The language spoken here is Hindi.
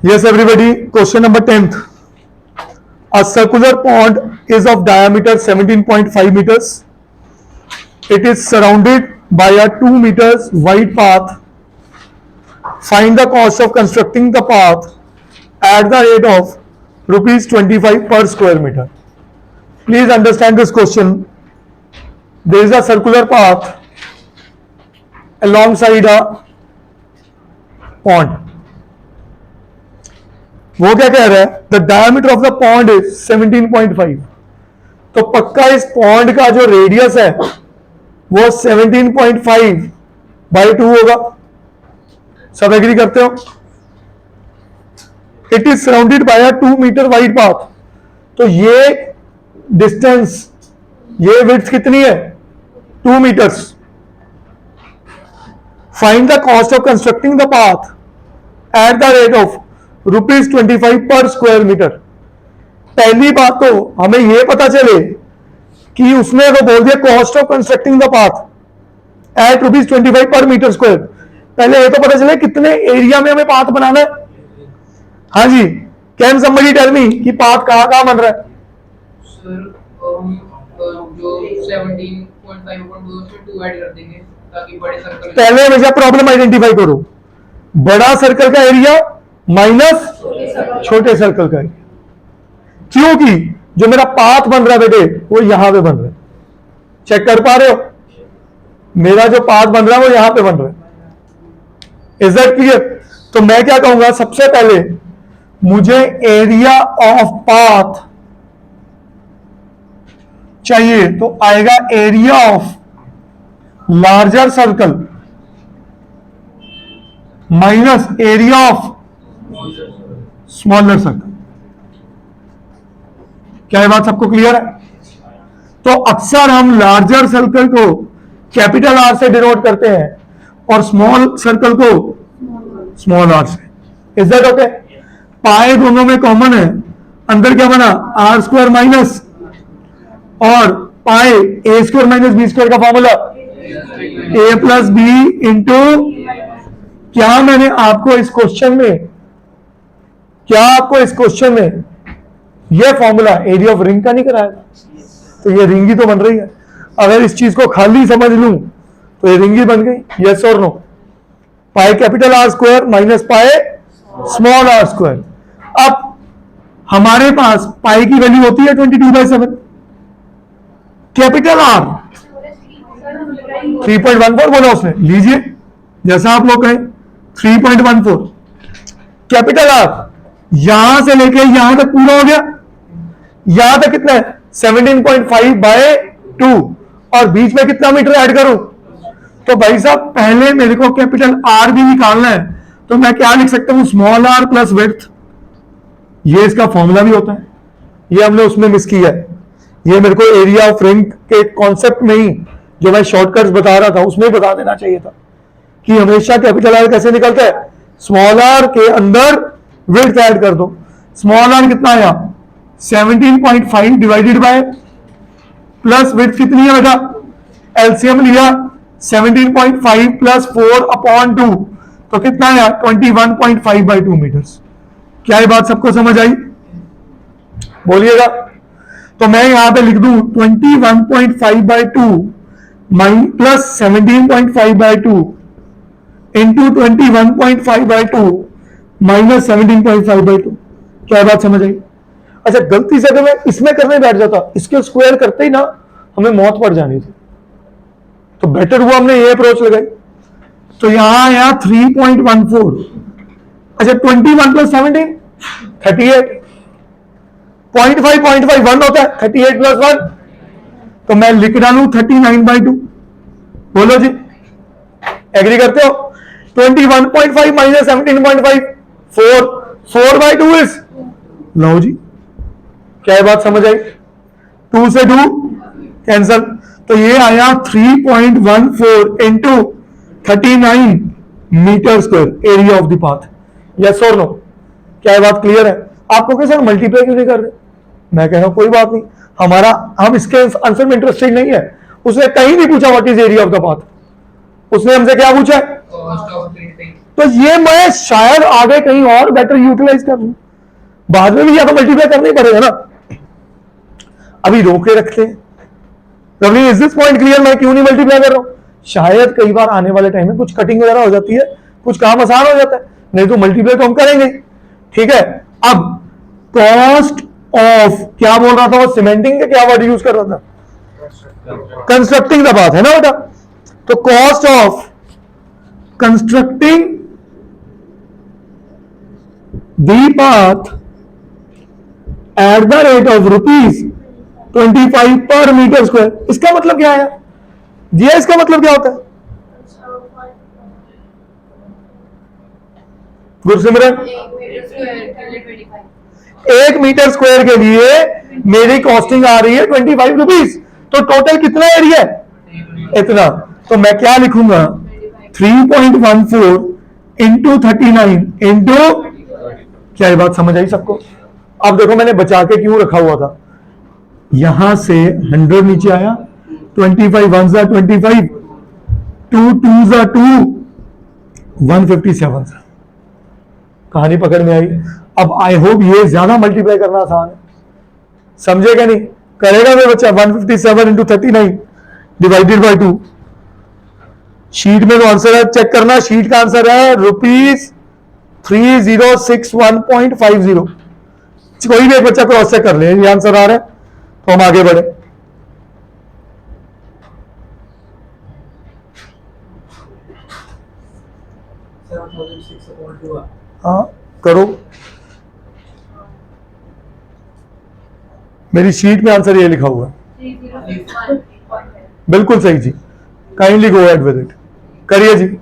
Yes, everybody. Question number 10th. A circular pond is of diameter 17.5 meters. It is surrounded by a 2 meters wide path. Find the cost of constructing the path at the rate of rupees 25 per square meter. Please understand this question. There is a circular path alongside a pond. वो क्या कह रहा है? The diameter of the pond is 17.5. तो पक्का इस पॉन्ड का जो रेडियस है वो 17.5 बाई 2 होगा. सब एग्री करते हो? It is surrounded by a 2 metre wide path. तो ये डिस्टेंस, ये विड्थ कितनी है? 2 metres. Find the cost of constructing the path at the rate of rupees 25 per square metre. पहली बात तो हमें यह पता चले कि उसने तो बोल दिया cost of constructing the path at rupees 25 per metre square. पहले ये तो पता चले कितने एरिया में हमें पाथ बनाना है. हाँ जी, कैन समबडी टेल मी कि पाथ कहां कहां बन रहा है? सर जो 17.5 ऐड कर देंगे ताकि बड़े सर्कल. पहले हमेशा प्रॉब्लम आइडेंटिफाई करो. बड़ा सर्कल का एरिया माइनस छोटे सर्कल का एरिया. क्योंकि जो मेरा पाथ बन रहा है बेटे वो यहां पे बन रहा है. चेक कर पा रहे हो? मेरा जो पाथ बन रहा है वो यहां पे बन रहा है. Is that clear? तो मैं क्या कहूंगा, सबसे पहले मुझे एरिया ऑफ पाथ चाहिए. तो आएगा area of larger circle minus area of smaller circle. क्या ये बात सबको क्लियर है? तो अक्सर हम लार्जर सर्कल को कैपिटल आर से डिनोट करते हैं और स्मॉल सर्कल को स्मॉल आर से. Is that okay? पाए दोनों में कॉमन है. अंदर क्या बना? आर स्क्वायर माइनस और पाए ए स्क्वायर माइनस बी स्क्वायर का फॉर्मूला ए प्लस बी इंटू. क्या मैंने आपको इस क्वेश्चन में यह फॉर्मूला एरिया ऑफ रिंग का नहीं कराया था? तो ये रिंग ही तो बन रही है. अगर इस चीज को खाली समझ लूं तो ये रिंग ही बन गई. यस और no? Pi capital R square minus pi small R square. अब हमारे पास पाई की वैल्यू होती है 22/7. कैपिटल आर 3.14 बोला उसने. लीजिए जैसा आप लोग कहें 3.14. कैपिटल आर यहां से लेके यहां तक पूरा हो गया. यहां तक कितना है? 17.5 बाय 2. और बीच में कितना मीटर ऐड करूं? तो भाई साहब पहले मेरे को कैपिटल आर भी निकालना है. तो मैं क्या लिख सकता हूं? Small R plus width. ये इसका फॉर्मूला भी होता है. ये हमने उसमें मिस किया है. ये मेरे को एरिया ऑफ रिंग के कॉन्सेप्ट में ही जो मैं शॉर्टकट्स बता रहा था उसमें बता देना चाहिए था कि हमेशा कैपिटल आर कैसे निकलता है? स्मॉल आर के अंदर विड्थ ऐड कर दो. स्मॉल आर कितना आया? 17.5 डिवाइडेड बाय प्लस विड्थ कितनी है बेटा? एलसीएम लिया 17.5 प्लस 4/2 तो कितना आया? 21.5 बाई 2 मीटर्स. क्या ये बात सबको समझ आई? बोलिएगा. तो मैं यहां पे लिख दूं 21.5 by 2 plus 17.5 by 2 into 21.5 by 2 minus 17.5 by 2. क्या बात समझ आई? अच्छा, गलती से अगर मैं इसमें करने बैठ जाता, इसके स्क्वायर करते ही ना हमें मौत पड़ जानी थी. तो बेटर हुआ हमने ये अप्रोच लगाई. तो यहां आया 3.14. अच्छा, 21 प्लस 17 38. 0.5 1 होता है. 38 प्लस 1 तो मैं लिख डालू 39/2. बोलो जी, एग्री करते हो? 21.5 माइनस 17.5 4/2 इज. लो जी, क्या ये बात समझ आई? 2 से 2 कैंसल. तो ये आया 3.14 into 39 metre square area of the path. Yes और नो? क्या ये बात क्लियर है? आपको क्या सर मल्टीप्लाई क्यों नहीं कर रहे? मैं कह रहा हूं कोई बात नहीं, हम इसके आंसर में इंटरेस्टेड नहीं है. उसने कहीं नहीं पूछा what is area of the path. उसने हमसे क्या पूछा है? तो ये मैं शायद आगे कहीं और बेटर यूटिलाइज कर लूं, बाद में भी या तो मल्टीप्लाई करना ही पड़ेगा ना, अभी रोके रखते हैं। रवनी इज दिस पॉइंट क्लियर? मैं क्यों नहीं मल्टीप्लाई कर रहा हूं? शायद कई बार आने वाले टाइम में कुछ कटिंग वगैरह हो जाती है, कुछ काम आसान हो जाता है, नहीं तो मल्टीप्लाई तो हम करेंगे। ठीक है, अब कॉस्ट ऑफ क्या बोल रहा था वो, सीमेंटिंग का क्या वर्ड यूज कर रहा था? कंस्ट्रक्टिंग का बात है ना बेटा। तो cost of constructing the path at the rate of ₹25 per metre square, इसका मतलब क्या है? जी इसका मतलब क्या होता है गुरसिमरन? 1 मीटर स्क्वायर के लिए मेरी कॉस्टिंग आ रही है ₹25, तो टोटल कितना एरिया है? इतना। तो मैं क्या लिखूंगा? 3.14 इंटू 39 इंटू, क्या ये बात समझ आई सबको? अब देखो मैंने बचा के क्यों रखा हुआ था, यहां से 100 नीचे आया, 25 1 जा 25, 2 2 जा 2, 157 जा। कहानी पकड़ में आई? अब आई होप ये ज्यादा मल्टीप्लाई करना आसान है, समझेगा नहीं? करेगा मेरा बच्चा? 157 इंटू 39 डिवाइडेड बाई 2। शीट में तो आंसर है, चेक करना, शीट का आंसर है ₹3061.50। कोई भी एक बच्चा क्रॉस चेक कर ले, ये आंसर आ रहा है तो हम आगे बढ़े। हाँ करो, मेरी शीट में आंसर ये लिखा हुआ है, बिल्कुल सही ji, kindly go ahead with it, करिए जी।